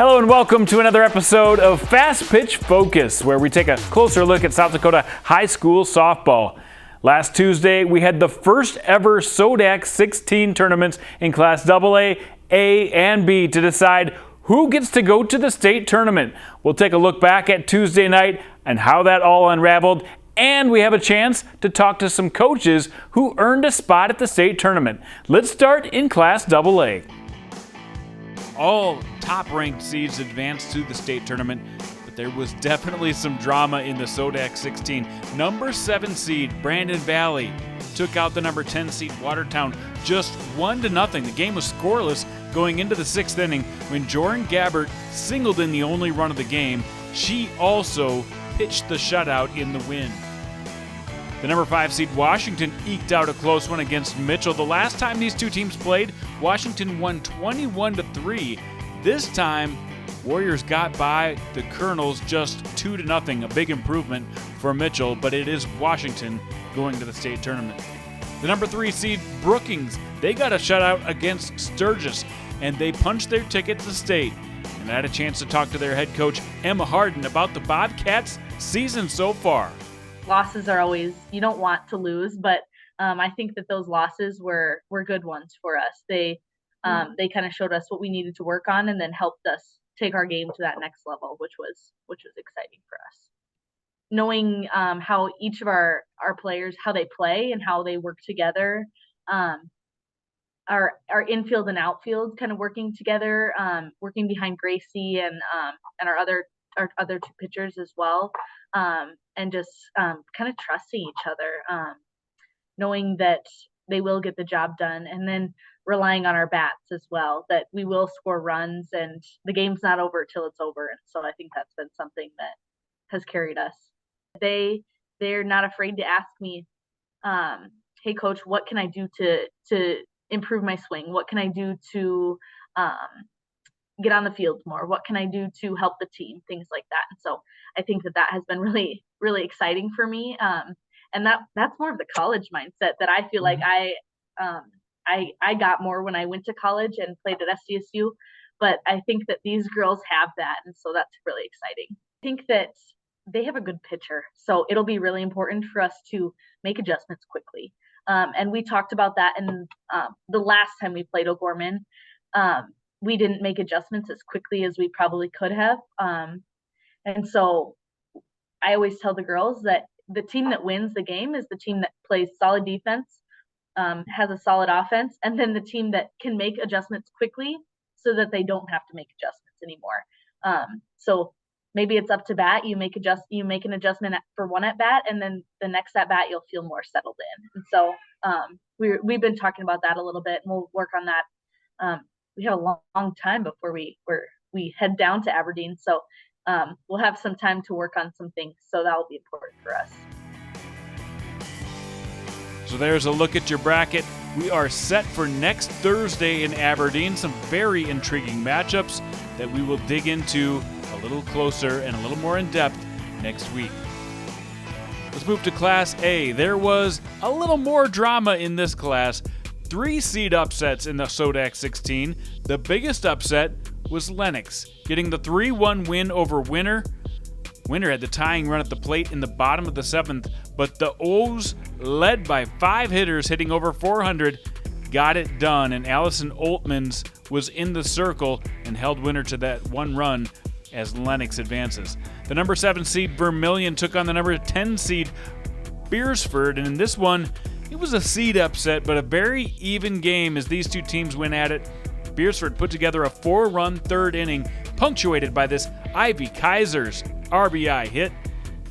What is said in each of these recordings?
Hello and welcome to another episode of Fastpitch Focus, where we take a closer look at South Dakota high school softball. Last Tuesday, we had the first ever SoDak 16 tournaments in Class AA, A, and B to decide who gets to go to the state tournament. We'll take a look back at Tuesday night and how that all unraveled, and we have a chance to talk to some coaches who earned a spot at the state tournament. Let's start in Class AA. All top-ranked seeds advanced to the state tournament, but there was definitely some drama in the SoDak 16. Number 7 seed Brandon Valley took out the number 10 seed Watertown just 1-0. The game was scoreless going into the 6th inning when Jordan Gabbert singled in the only run of the game. She also pitched the shutout in the win. The number 5 seed Washington eked out a close one against Mitchell. The last time these two teams played, Washington won 21-3. This time, Warriors got by the Colonels just 2-0, a big improvement for Mitchell, but it is Washington going to the state tournament. The number 3 seed Brookings, they got a shutout against Sturgis, and they punched their ticket to state. And I had a chance to talk to their head coach, Emma Hardin, about the Bobcats' season so far. Losses are always, you don't want to lose, but I think that those losses were good ones for us. They kind of showed us what we needed to work on and then helped us take our game to that next level, which was exciting for us. Knowing how each of our players, how they play and how they work together, our infield and outfield kind of working together, working behind Gracie and our other two pitchers as well. And just kind of trusting each other, knowing that they will get the job done, and then relying on our bats as well, that we will score runs and the game's not over till it's over. And so I think that's been something that has carried us. They're not afraid to ask me, hey coach, what can I do to improve my swing? What can I do to get on the field more? What can I do to help the team? Things like that. And so I think that has been really, really exciting for me. And that's more of the college mindset that I feel like I got more when I went to college and played at SDSU. But I think that these girls have that. And so that's really exciting. I think that they have a good pitcher. So it'll be really important for us to make adjustments quickly. And we talked about that in the last time we played O'Gorman. We didn't make adjustments as quickly as we probably could have. And so I always tell the girls that the team that wins the game is the team that plays solid defense, has a solid offense, and then the team that can make adjustments quickly so that they don't have to make adjustments anymore. So maybe it's up to bat. You make an adjustment for one at bat, and then the next at bat you'll feel more settled in. And so we've been talking about that a little bit, and we'll work on that. We have a long time before we head down to Aberdeen, so we'll have some time to work on some things, so that will be important for us. So there's a look at your bracket. We are set for next Thursday in Aberdeen. Some very intriguing matchups that we will dig into a little closer and a little more in depth next week. Let's move to Class A. There was a little more drama in this class. 3 seed upsets in the SoDak 16. The biggest upset was Lennox, getting the 3-1 win over Winter. Winter had the tying run at the plate in the bottom of the 7th, but the O's, led by 5 hitters hitting over 400, got it done, and Allison Oltmans was in the circle and held Winter to that 1 run as Lennox advances. The number 7 seed Vermilion took on the number 10 seed Beersford, and in this one, it was a seed upset, but a very even game as these two teams went at it. Beersford put together a 4-run 3rd inning, punctuated by this Ivy Kaiser's RBI hit.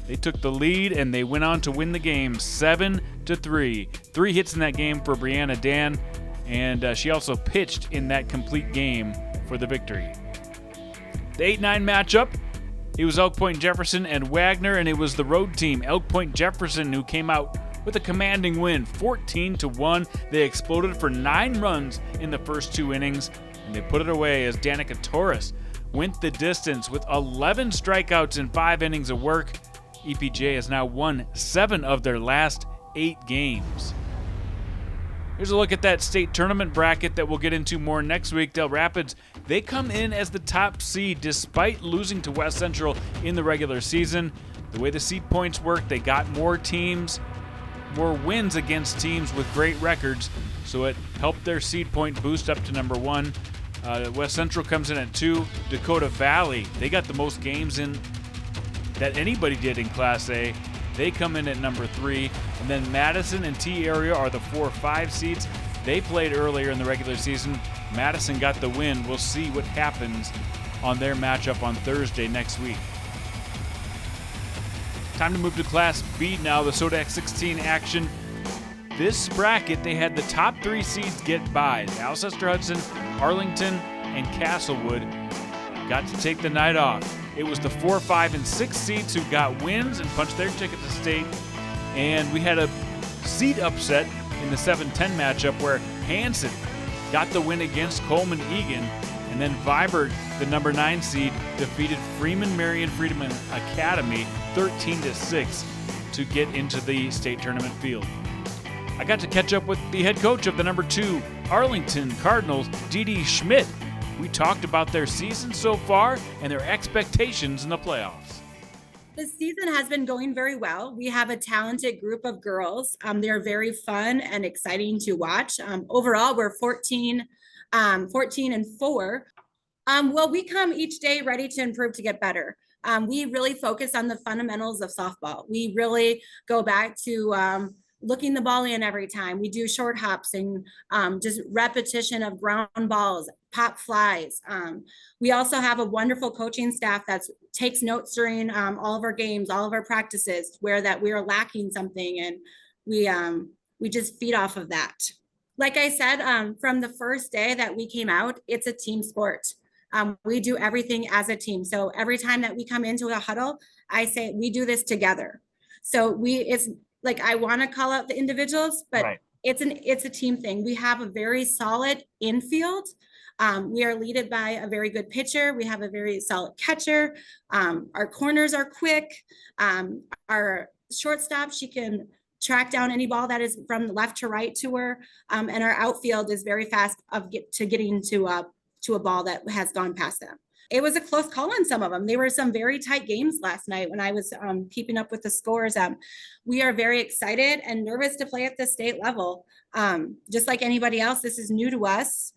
They took the lead, and they went on to win the game 7-3. 3 hits in that game for Brianna Dan, and she also pitched in that complete game for the victory. The 8-9 matchup, it was Elk Point Jefferson and Wagner, and it was the road team, Elk Point Jefferson, who came out with a commanding win, 14-1. They exploded for 9 runs in the first 2 innings, and they put it away as Danica Torres went the distance with 11 strikeouts in 5 innings of work. EPJ has now won 7 of their last 8 games. Here's a look at that state tournament bracket that we'll get into more next week. Del Rapids, they come in as the top seed despite losing to West Central in the regular season. The way the seed points work, they got more wins against teams with great records, so it helped their seed point boost up to number 1. West Central comes in at 2. Dakota Valley, they got the most games in that anybody did in Class A. They come in at number 3. And then Madison and T-Area are the 4-5 seeds. They played earlier in the regular season. Madison got the win. We'll see what happens on their matchup on Thursday next week. Time to move to Class B now, the SoDak 16 action. This bracket, they had the top 3 seeds get byes. Alcester-Hudson, Arlington, and Castlewood got to take the night off. It was the 4, 5, and 6 seeds who got wins and punched their ticket to state. And we had a seed upset in the 7-10 matchup where Hanson got the win against Coleman Egan. And then Vibert, the number 9 seed, defeated Freeman Marion Freedman Academy 13-6 to get into the state tournament field. I got to catch up with the head coach of the number 2 Arlington Cardinals, Dede Schmidt. We talked about their season so far and their expectations in the playoffs. The season has been going very well. We have a talented group of girls. They're very fun and exciting to watch. Overall, we're 14 and 4. Well, we come each day ready to improve, to get better. We really focus on the fundamentals of softball. We really go back to looking the ball in every time. We do short hops and just repetition of ground balls, pop flies. We also have a wonderful coaching staff that takes notes during all of our games, all of our practices, where that we are lacking something, and we just feed off of that. Like I said, from the first day that we came out, it's a team sport. We do everything as a team. So every time that we come into a huddle, I say we do this together. So it's like, I want to call out the individuals, but right. It's a team thing. We have a very solid infield. We are led by a very good pitcher. We have a very solid catcher. Our corners are quick. Our shortstop, she can track down any ball that is from left to right to her. And our outfield is very fast getting to a ball that has gone past them. It was a close call on some of them. There were some very tight games last night when I was keeping up with the scores. We are very excited and nervous to play at the state level. Just like anybody else, this is new to us.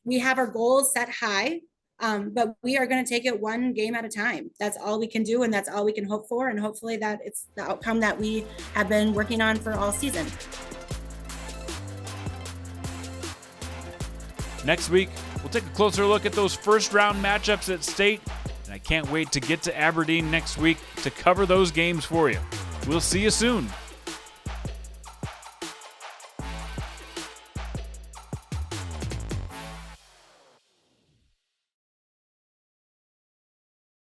We have our goals set high, but we are going to take it one game at a time. That's all we can do, and that's all we can hope for. And hopefully that it's the outcome that we have been working on for all season. Next week, we'll take a closer look at those first round matchups at state, and I can't wait to get to Aberdeen next week to cover those games for you. We'll see you soon.